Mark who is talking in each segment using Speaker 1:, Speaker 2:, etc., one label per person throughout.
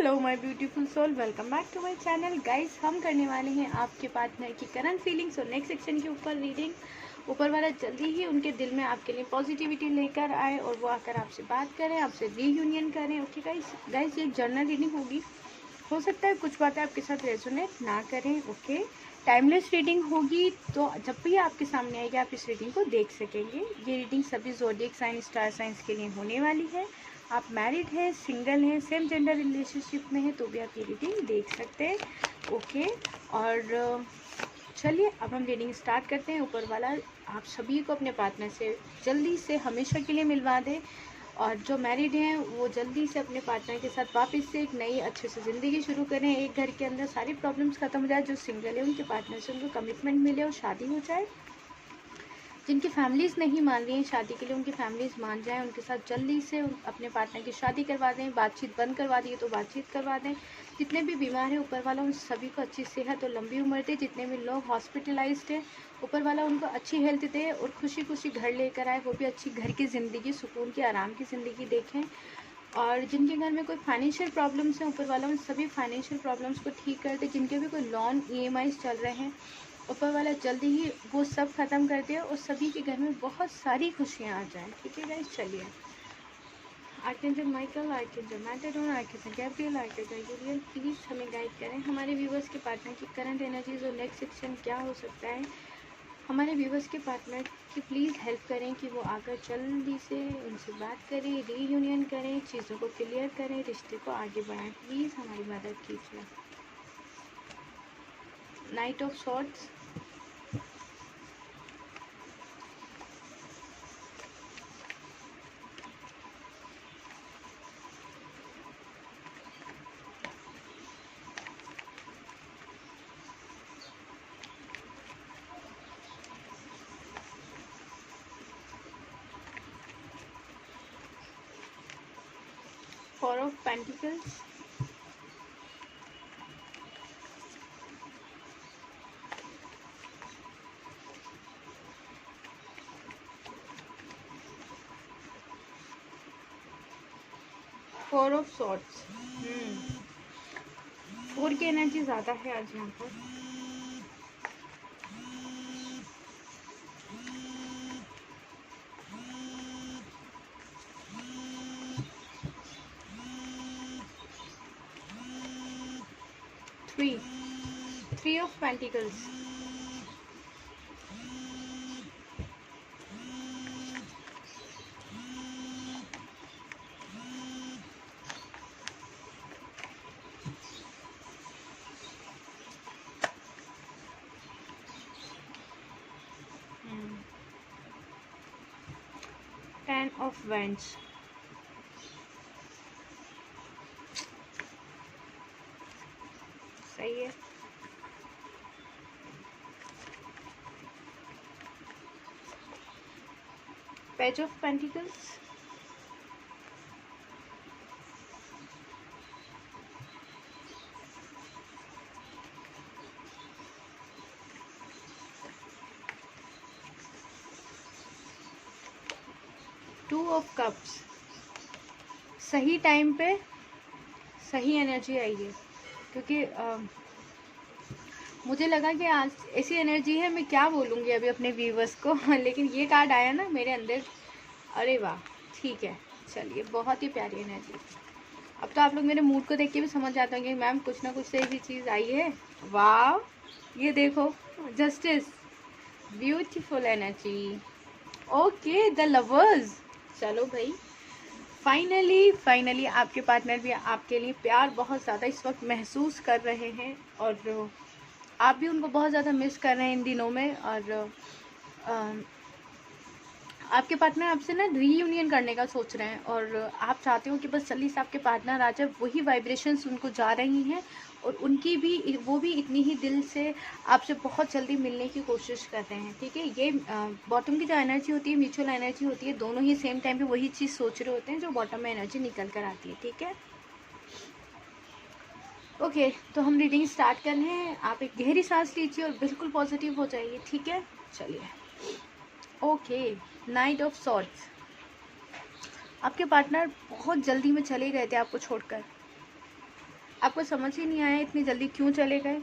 Speaker 1: Hello my beautiful soul, welcome back to my channel. Guys, हम करने वाले हैं आपके पार्टनर की करंट फीलिंग्स और नेक्स्ट सेक्शन के ऊपर रीडिंग। ऊपर वाला जल्दी ही उनके दिल में आपके लिए पॉजिटिविटी लेकर आए और वो आकर आपसे बात करें, आपसे रीयूनियन करें। ओके गाइस, ये एक जर्नल रीडिंग होगी। हो सकता है कुछ बातें आपके साथ रेजोनेट ना करें। ओके, टाइमलेस रीडिंग होगी, तो जब भी आपके सामने आएगी आप इस रीडिंग को देख सकेंगे। ये रीडिंग सभी ज़ोडिएक साइन, स्टार साइंस के लिए होने वाली है। आप मैरिड हैं, सिंगल हैं, सेम जेंडर रिलेशनशिप में हैं, तो भी आप ये रीडिंग देख सकते हैं। ओके, और चलिए अब हम रीडिंग स्टार्ट करते हैं। ऊपर वाला आप सभी को अपने पार्टनर से जल्दी से हमेशा के लिए मिलवा दें, और जो मैरिड हैं वो जल्दी से अपने पार्टनर के साथ वापस से एक नई अच्छे से ज़िंदगी शुरू करें। एक घर के अंदर सारी प्रॉब्लम्स खत्म हो जाए। जो सिंगल है उनके पार्टनर से उनको कमिटमेंट मिले और शादी हो जाए। जिनकी फैमिलीज़ नहीं मान रही हैं शादी के लिए, उनकी फैमिलीज़ मान जाएं। उनके साथ जल्दी से अपने पार्टनर की शादी करवा दें। बातचीत बंद करवा दी है तो बातचीत करवा दें। जितने भी बीमार हैं ऊपर वाला उन सभी को अच्छी सेहत और लंबी उम्र दे। जितने भी लोग हॉस्पिटलाइज्ड हैं ऊपर वाला उनको अच्छी हेल्थ दे और खुशी खुशी घर लेकर आए। वो भी अच्छी घर की ज़िंदगी, सुकून की, आराम की ज़िंदगी देखें। और जिनके घर में कोई फाइनेंशियल प्रॉब्लम्स हैं ऊपर वाला उन सभी फाइनेंशियल प्रॉब्लम्स को ठीक कर दे। जिनके भी कोई लोन EMIs चल रहे हैं ऊपर वाला जल्दी ही वो सब ख़त्म कर दे और सभी के घर में बहुत सारी खुशियाँ आ जाएं। ठीक है गाइस, चलिए। Archangel Michael, archangel Metatron, archangel Gabriel, archangel Uriel, please हमें गाइड करें। हमारे व्यूवर्स के पार्टनर की करंट एनर्जीज और नेक्स्ट सेक्शन क्या हो सकता है। हमारे व्यूवर्स के पार्टनर की प्लीज़ हेल्प करें कि वो आकर जल्दी से उनसे बात करें, रीयूनियन करें, चीज़ों को क्लियर करें, रिश्ते को आगे बढ़ाएं। प्लीज़ हमारी मदद कीजिए। Night of swords, four of pentacles, four of swords. Four की एनर्जी ज़्यादा है आज यहाँ पर। Three of pentacles, ten of vends, सही है। Page of pentacles, two of cups. सही टाइम पे सही एनर्जी आई है, क्योंकि मुझे लगा कि आज ऐसी एनर्जी है, मैं क्या बोलूँगी अभी अपने व्यूवर्स को लेकिन ये कार्ड आया ना मेरे अंदर, अरे वाह, ठीक है। चलिए, बहुत ही प्यारी एनर्जी। अब तो आप लोग मेरे मूड को देख के भी समझ जाते होंगे मैम कुछ ना कुछ से ऐसी चीज़ आई है। वाह, ये देखो, justice, beautiful energy. Okay, the lovers. चलो भाई, फाइनली आपके पार्टनर भी आपके लिए प्यार बहुत ज़्यादा इस वक्त महसूस कर रहे हैं और आप भी उनको बहुत ज़्यादा मिस कर रहे हैं इन दिनों में। और आपके पार्टनर आपसे ना रीयूनियन करने का सोच रहे हैं और आप चाहते हो कि बस जल्दी से आपके पार्टनर आ जाए। वही वाइब्रेशंस उनको जा रही हैं और उनकी भी, वो भी इतनी ही दिल से आपसे बहुत जल्दी मिलने की कोशिश कर रहे हैं। ठीक है, ये बॉटम की जो एनर्जी होती है, म्यूचुअल एनर्जी होती है, दोनों ही सेम टाइम पे वही चीज़ सोच रहे होते हैं जो बॉटम में एनर्जी निकल कर आती है। ठीक है, ओके, तो हम रीडिंग स्टार्ट कर रहे हैं। आप एक गहरी सांस लीजिए और बिल्कुल पॉजिटिव हो जाइए। ठीक है, चलिए। Okay, night of swords. आपके पार्टनर बहुत जल्दी में चले गए थे आपको छोड़कर। आपको समझ ही नहीं आया इतनी जल्दी क्यों चले गए,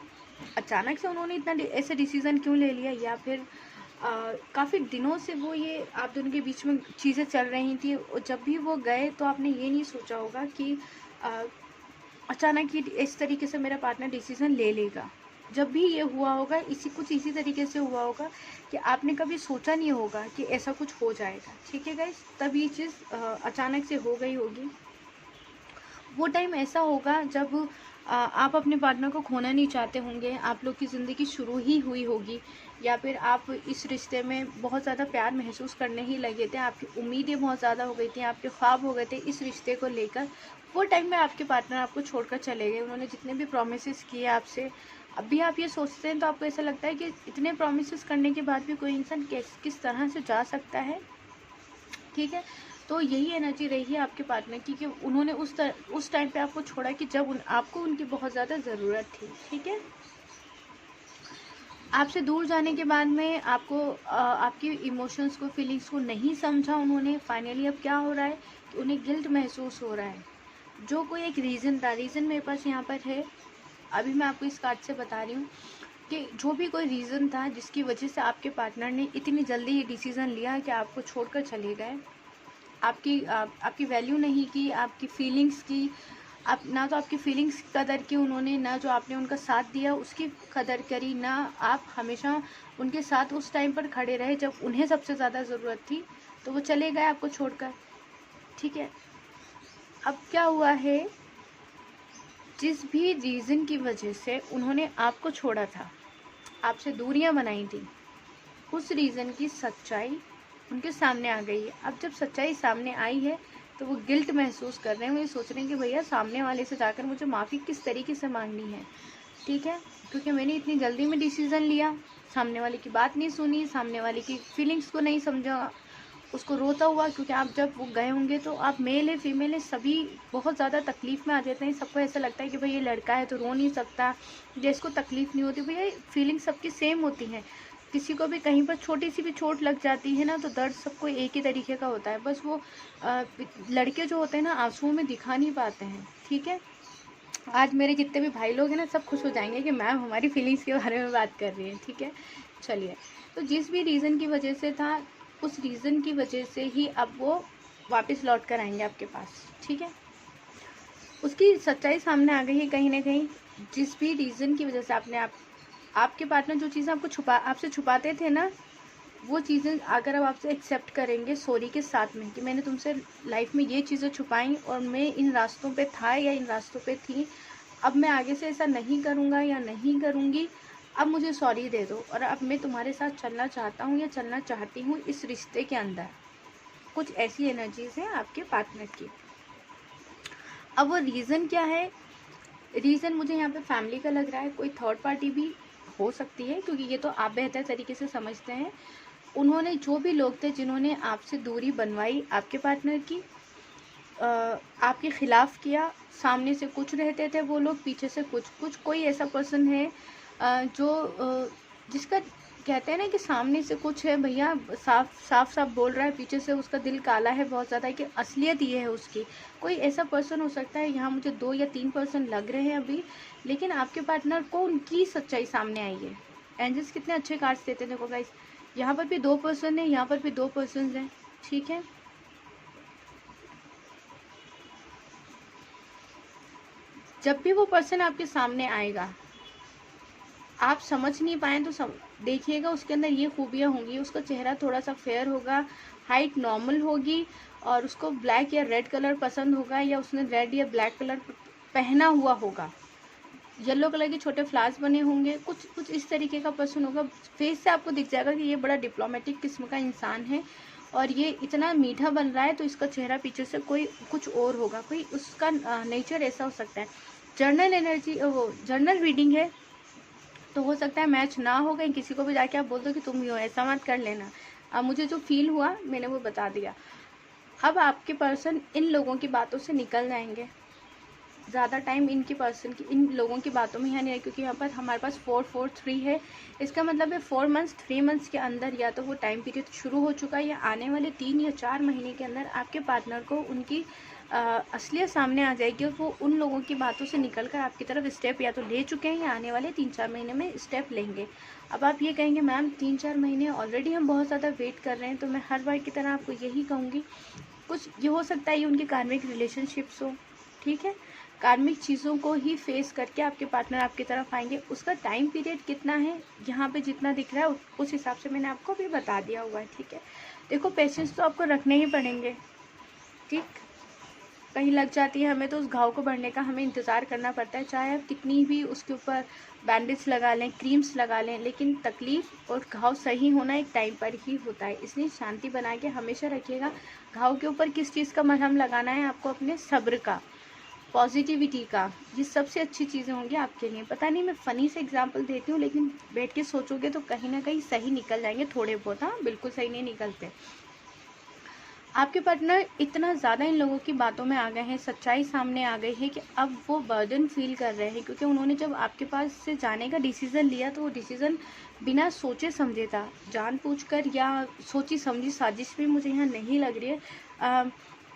Speaker 1: अचानक से उन्होंने इतना ऐसे डिसीज़न क्यों ले लिया, या फिर काफ़ी दिनों से वो ये आप दोनों के बीच में चीज़ें चल रही थी और जब भी वो गए तो आपने ये नहीं सोचा होगा कि अचानक ही इस तरीके से मेरा पार्टनर डिसीज़न ले लेगा। जब भी ये हुआ होगा इसी तरीके से हुआ होगा कि आपने कभी सोचा नहीं होगा कि ऐसा कुछ हो जाएगा। ठीक है गाइस, तब ये चीज़ अचानक से हो गई होगी। वो टाइम ऐसा होगा जब आप अपने पार्टनर को खोना नहीं चाहते होंगे, आप लोग की ज़िंदगी शुरू ही हुई होगी, या फिर आप इस रिश्ते में बहुत ज़्यादा प्यार महसूस करने ही लगे थे, आपकी उम्मीदें बहुत ज़्यादा हो गई थी, आपके ख्वाब हो गए थे इस रिश्ते को लेकर। वो टाइम में आपके पार्टनर आपको छोड़कर चले गए, उन्होंने जितने भी प्रोमिसेस किए आपसे, अभी आप ये सोचते हैं तो आपको ऐसा लगता है कि इतने प्रोमिसेस करने के बाद भी कोई इंसान किस तरह से जा सकता है। ठीक है, तो यही एनर्जी रही है आपके पार्टनर की कि उन्होंने उस टाइम पे आपको छोड़ा कि जब आपको उनकी बहुत ज़्यादा ज़रूरत थी। ठीक है, आपसे दूर जाने के बाद में आपको आपकी इमोशंस को, फीलिंग्स को नहीं समझा उन्होंने। फाइनली अब क्या हो रहा है कि उन्हें गिल्ट महसूस हो रहा है। जो कोई एक रीज़न था, रीज़न मेरे पास यहाँ पर है, अभी मैं आपको इस कार्ड से बता रही हूँ कि जो भी कोई रीज़न था जिसकी वजह से आपके पार्टनर ने इतनी जल्दी ये डिसीज़न लिया कि आपको छोड़कर चले गए, आपकी वैल्यू नहीं की, आपकी फीलिंग्स की, आप ना तो आपकी फीलिंग्स की कदर की उन्होंने, ना जो आपने उनका साथ दिया उसकी कदर करी, ना आप हमेशा उनके साथ उस टाइम पर खड़े रहे जब उन्हें सबसे ज़्यादा ज़रूरत थी, तो वो चले गए आपको छोड़कर। ठीक है, अब क्या हुआ है, जिस भी रीज़न की वजह से उन्होंने आपको छोड़ा था, आपसे दूरियां बनाई थी, उस रीज़न की सच्चाई उनके सामने आ गई है। अब जब सच्चाई सामने आई है तो वो गिल्ट महसूस कर रहे हैं, वो ये सोच रहे हैं कि भैया सामने वाले से जाकर मुझे माफ़ी किस तरीके से मांगनी है। ठीक है, क्योंकि मैंने इतनी जल्दी में डिसीज़न लिया, सामने वाले की बात नहीं सुनी, सामने वाले की फीलिंग्स को नहीं समझा, उसको रोता हुआ, क्योंकि आप जब वो गए होंगे तो आप मेल है फीमेल है सभी बहुत ज़्यादा तकलीफ़ में आ जाते हैं। सबको ऐसा लगता है कि भाई ये लड़का है तो रो नहीं सकता, जिसको तकलीफ़ नहीं होती, भैया फीलिंग्स सबकी सेम होती हैं। किसी को भी कहीं पर छोटी सी भी चोट लग जाती है ना तो दर्द सबको एक ही तरीके का होता है, बस वो लड़के जो होते हैं ना आंसुओं में दिखा नहीं पाते हैं। ठीक है, आज मेरे जितने भी भाई लोग हैं ना सब खुश हो जाएंगे कि मैम हमारी फीलिंग्स के बारे में बात कर रही है। ठीक है, चलिए, तो जिस भी रीज़न की वजह से था उस रीज़न की वजह से ही अब वो वापस लौट कर आएंगे आपके पास। ठीक है, उसकी सच्चाई सामने आ गई है कहीं ना कहीं। जिस भी रीज़न की वजह से आपके पार्टनर जो चीज़ें आपसे छुपाते थे ना, वो चीज़ें अगर अब आपसे एक्सेप्ट करेंगे सॉरी के साथ में कि मैंने तुमसे लाइफ में ये चीज़ें छुपाई और मैं इन रास्तों पे था या इन रास्तों पे थी, अब मैं आगे से ऐसा नहीं करूँगा या नहीं करूँगी, अब मुझे सॉरी दे दो और अब मैं तुम्हारे साथ चलना चाहता हूँ या चलना चाहती हूँ इस रिश्ते के अंदर। कुछ ऐसी एनर्जीज हैं आपके पार्टनर की। अब वो रीज़न क्या है, रीज़न मुझे यहाँ पे फैमिली का लग रहा है, कोई थर्ड पार्टी भी हो सकती है क्योंकि ये तो आप बेहतर तरीके से समझते हैं। उन्होंने जो भी लोग थे जिन्होंने आपसे दूरी बनवाई आपके पार्टनर की, आपके ख़िलाफ़ किया, सामने से कुछ रहते थे वो लोग, पीछे से कुछ कोई ऐसा पर्सन है जो जिसका कहते हैं ना कि सामने से कुछ है भैया, साफ बोल रहा है, पीछे से उसका दिल काला है बहुत ज़्यादा, कि असलियत ये है उसकी। कोई ऐसा पर्सन हो सकता है, यहाँ मुझे 2 या 3 पर्सन लग रहे हैं अभी, लेकिन आपके पार्टनर को उनकी सच्चाई सामने आई है। एंजल्स कितने अच्छे कार्ड्स देते हैं, देखो गाइस, यहाँ पर भी 2 पर्सन है, यहाँ पर भी 2 पर्सन हैं। ठीक है, जब भी वो पर्सन आपके सामने आएगा, आप समझ नहीं पाएँ तो देखिएगा उसके अंदर ये खूबियाँ होंगी, उसका चेहरा थोड़ा सा फेयर होगा, हाइट नॉर्मल होगी और उसको ब्लैक या रेड कलर पसंद होगा, या उसने रेड या ब्लैक कलर पहना हुआ होगा, येलो कलर के छोटे फ्लावर्स बने होंगे, कुछ इस तरीके का पर्सन होगा। फेस से आपको दिख जाएगा कि ये बड़ा डिप्लोमेटिक किस्म का इंसान है और ये इतना मीठा बन रहा है, तो इसका चेहरा पीछे से कुछ और होगा, कोई उसका नेचर ऐसा हो सकता है। जर्नल एनर्जी, वो जर्नल रीडिंग है तो हो सकता है मैच ना हो, कहीं किसी को भी जाके आप बोल दो कि तुम ही हो, ऐसा मत कर लेना। अब मुझे जो फील हुआ मैंने वो बता दिया। अब आपके पर्सन इन लोगों की बातों से निकल जाएंगे, ज़्यादा टाइम इन लोगों की बातों में यहाँ नहीं है, क्योंकि यहाँ पर हमारे पास 443 है। इसका मतलब है 4 मंथ्स 3 मंथ्स के अंदर या तो वो टाइम पीरियड शुरू हो चुका है, या आने वाले 3 या 4 महीने के अंदर आपके पार्टनर को उनकी असलियत सामने आ जाएगी और वो उन लोगों की बातों से निकल कर आपकी तरफ स्टेप या तो ले चुके हैं या आने वाले 3-4 महीने में स्टेप लेंगे। अब आप ये कहेंगे मैम 3-4 महीने ऑलरेडी हम बहुत ज़्यादा वेट कर रहे हैं, तो मैं हर बार की तरह आपको यही कहूँगी, कुछ ये हो सकता है ये उनकी कार्मिक रिलेशनशिप्स हो, ठीक है, कार्मिक चीज़ों को ही फेस करके आपके पार्टनर आपकी तरफ आएंगे। उसका टाइम पीरियड कितना है, यहाँ पे जितना दिख रहा है उस हिसाब से मैंने आपको भी बता दिया हुआ है, ठीक है। देखो पेशेंस तो आपको रखने ही पड़ेंगे, ठीक, कहीं लग जाती है हमें तो उस घाव को बढ़ने का हमें इंतज़ार करना पड़ता है, चाहे आप कितनी भी उसके ऊपर बैंडेज लगा लें, क्रीम्स लगा लें, लेकिन तकलीफ़ और घाव सही होना एक टाइम पर ही होता है। इसलिए शांति बना के हमेशा रखिएगा। घाव के ऊपर किस चीज़ का मरहम लगाना है आपको, अपने सब्र का, पॉजिटिविटी का, ये सबसे अच्छी चीज़ें होंगी आपके लिए। पता नहीं मैं फ़नी से एग्जांपल देती हूँ, लेकिन बैठ के सोचोगे तो कहीं ना कहीं सही निकल जाएंगे थोड़े बहुत, हाँ बिल्कुल सही नहीं निकलते। आपके पार्टनर इतना ज़्यादा इन लोगों की बातों में आ गए हैं, सच्चाई सामने आ गई है कि अब वो बर्डन फील कर रहे हैं, क्योंकि उन्होंने जब आपके पास से जाने का डिसीज़न लिया तो वो डिसीज़न बिना सोचे समझे था, जानबूझकर या सोची समझी साजिश भी मुझे यहाँ नहीं लग रही है।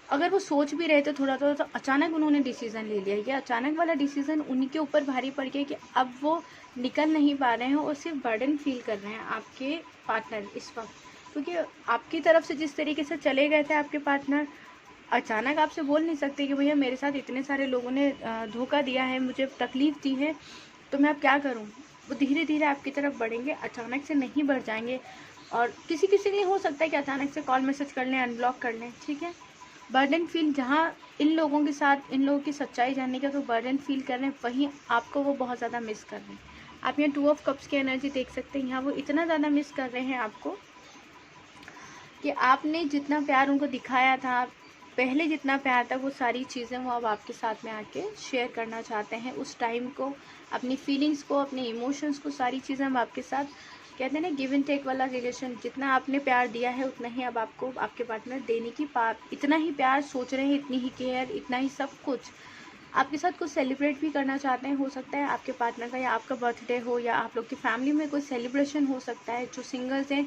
Speaker 1: अगर वो सोच भी रहे थे थोड़ा थोड़ा तो अचानक उन्होंने डिसीज़न ले लिया। ये अचानक वाला डिसीज़न उन्हीं के ऊपर भारी पड़ गया कि अब वो निकल नहीं पा रहे हैं और सिर्फ बर्डन फील कर रहे हैं आपके पार्टनर इस वक्त, क्योंकि आपकी तरफ से जिस तरीके से चले गए थे आपके पार्टनर, अचानक आपसे बोल नहीं सकते कि भैया मेरे साथ इतने सारे लोगों ने धोखा दिया है, मुझे तकलीफ़ दी है, तो मैं अब क्या करूं। वो धीरे धीरे आपकी तरफ बढ़ेंगे, अचानक से नहीं बढ़ जाएंगे। और किसी किसी के लिए हो सकता है कि अचानक से कॉल मैसेज कर लें, अनब्लॉक कर लें, ठीक है। बर्डन फील जहाँ इन लोगों के साथ इन लोगों की सच्चाई जानने का तो बर्डन फील कर रहे हैं, वहीं आपको वो बहुत ज़्यादा मिस कर रहे हैं। आप यहाँ 2 ऑफ कप्स की एनर्जी देख सकते हैं, यहाँ वो इतना ज़्यादा मिस कर रहे हैं आपको कि आपने जितना प्यार उनको दिखाया था, पहले जितना प्यार था, वो सारी चीज़ें वो अब आपके साथ में आके शेयर करना चाहते हैं। उस टाइम को, अपनी फीलिंग्स को, अपने इमोशंस को, सारी चीज़ें हम आपके साथ, कहते हैं ना गिव एंड टेक वाला रिलेशन, जितना आपने प्यार दिया है उतना ही अब आपको आपके पार्टनर देने की इतना ही प्यार सोच रहे हैं, इतनी ही केयर, इतना ही सब कुछ आपके साथ कुछ सेलिब्रेट भी करना चाहते हैं। हो सकता है आपके पार्टनर का या आपका बर्थडे हो, या आप लोग की फैमिली में कोई सेलिब्रेशन हो सकता है। जो सिंगल्स हैं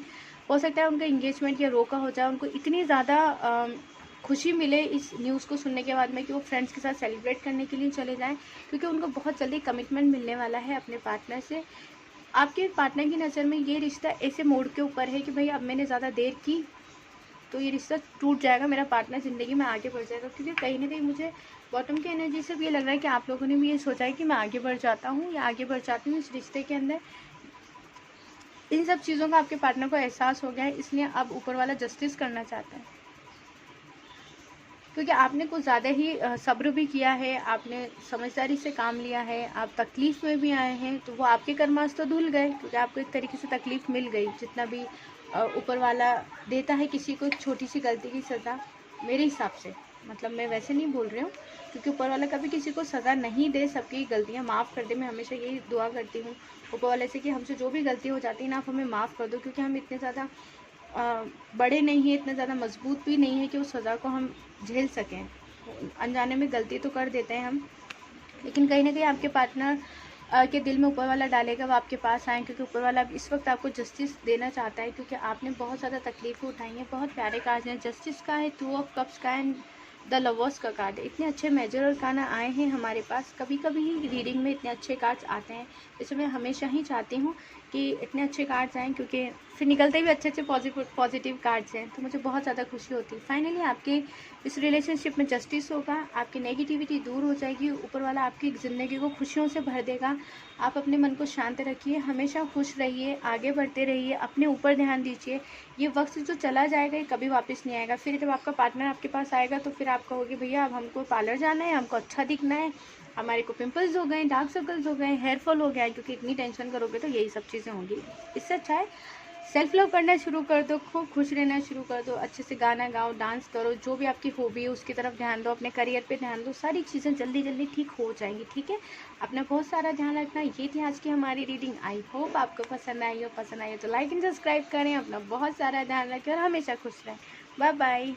Speaker 1: हो सकता है उनका इंगेजमेंट या रोका हो जाए, उनको इतनी ज़्यादा खुशी मिले इस न्यूज़ को सुनने के बाद में कि वो फ्रेंड्स के साथ सेलिब्रेट करने के लिए चले जाएं, क्योंकि उनको बहुत जल्दी कमिटमेंट मिलने वाला है अपने पार्टनर से। आपके पार्टनर की नज़र में ये रिश्ता ऐसे मोड़ के ऊपर है कि भाई अब मैंने ज़्यादा देर की तो ये रिश्ता टूट जाएगा, मेरा पार्टनर ज़िंदगी में आगे बढ़ जाएगा। क्योंकि कहीं ना कहीं मुझे बॉटम की एनर्जी से भी ये लग रहा है कि आप लोगों ने भी ये सोचा है कि मैं आगे बढ़ जाता हूँ या आगे बढ़ जाती हूँ इस रिश्ते के अंदर। इन सब चीज़ों का आपके पार्टनर को एहसास हो गया है, इसलिए अब ऊपर वाला जस्टिस करना चाहता है, क्योंकि आपने कुछ ज़्यादा ही सब्र भी किया है, आपने समझदारी से काम लिया है, आप तकलीफ़ में भी आए हैं, तो वो आपके कर्मास तो धुल गए, क्योंकि आपको एक तरीके से तकलीफ़ मिल गई। जितना भी ऊपर वाला देता है किसी को एक छोटी सी गलती की सज़ा, मेरे हिसाब से, मतलब मैं वैसे नहीं बोल रही हूँ, क्योंकि ऊपर वाला कभी किसी को सज़ा नहीं दे, सबकी गलतियाँ माफ़ कर दे। मैं हमेशा यही दुआ करती हूँ ऊपर वाले से कि हमसे जो भी गलती हो जाती है ना, आप हमें माफ़ कर दो, क्योंकि हम इतने ज़्यादा बड़े नहीं हैं, इतने ज़्यादा मजबूत भी नहीं है कि उस सज़ा को हम झेल सकें। अनजाने में गलती तो कर देते हैं हम, लेकिन कहीं ना कहीं आपके पार्टनर के दिल में ऊपर वाला डालेगा वो आपके पास आए, क्योंकि ऊपर वाला इस वक्त आपको जस्टिस देना चाहता है, क्योंकि आपने बहुत ज़्यादा तकलीफ़ें उठाई हैं। बहुत प्यारे कार्ड हैं, जस्टिस का है, 2 ऑफ कप्स का एंड द लवर्स का कार्ड है। इतने अच्छे मेजर और काना आए हैं हमारे पास, कभी कभी ही रीडिंग में इतने अच्छे कार्ड्स आते हैं। इसमें मैं हमेशा ही चाहती हूँ कि इतने अच्छे कार्ड्स आएँ, क्योंकि फिर निकलते भी अच्छे अच्छे पॉजिटिव कार्ड्स हैं, तो मुझे बहुत ज़्यादा खुशी होती है। फाइनली आपके इस रिलेशनशिप में जस्टिस होगा, आपकी नेगेटिविटी दूर हो जाएगी, ऊपर वाला आपकी ज़िंदगी को खुशियों से भर देगा। आप अपने मन को शांत रखिए, हमेशा खुश रहिए, आगे बढ़ते रहिए, अपने ऊपर ध्यान दीजिए। ये वक्त जो चला जाएगा ये कभी वापस नहीं आएगा। फिर जब आपका पार्टनर आपके पास आएगा तो फिर आप कहोगे भैया अब हमको पार्लर जाना है, हमको अच्छा दिखना है, हमारे को पिंपल्स हो गए, डार्क सर्कल्स हो गए, हेयर फॉल हो गया है, क्योंकि इतनी टेंशन करोगे तो यही सब चीज़ें होंगी। इससे अच्छा है सेल्फ लव करना शुरू कर दो, खूब खुश रहना शुरू कर दो, अच्छे से गाना गाओ, डांस करो, जो भी आपकी हॉबी है उसकी तरफ ध्यान दो, अपने करियर पे ध्यान दो, सारी चीज़ें जल्दी जल्दी ठीक हो जाएंगी। ठीक है, अपना बहुत सारा ध्यान रखना। ये थी आज की हमारी रीडिंग, आई होप आपको पसंद आई हो। पसंद आई हो तो लाइक एंड सब्सक्राइब करें, अपना बहुत सारा ध्यान रखें और हमेशा खुश रहें। Bye bye.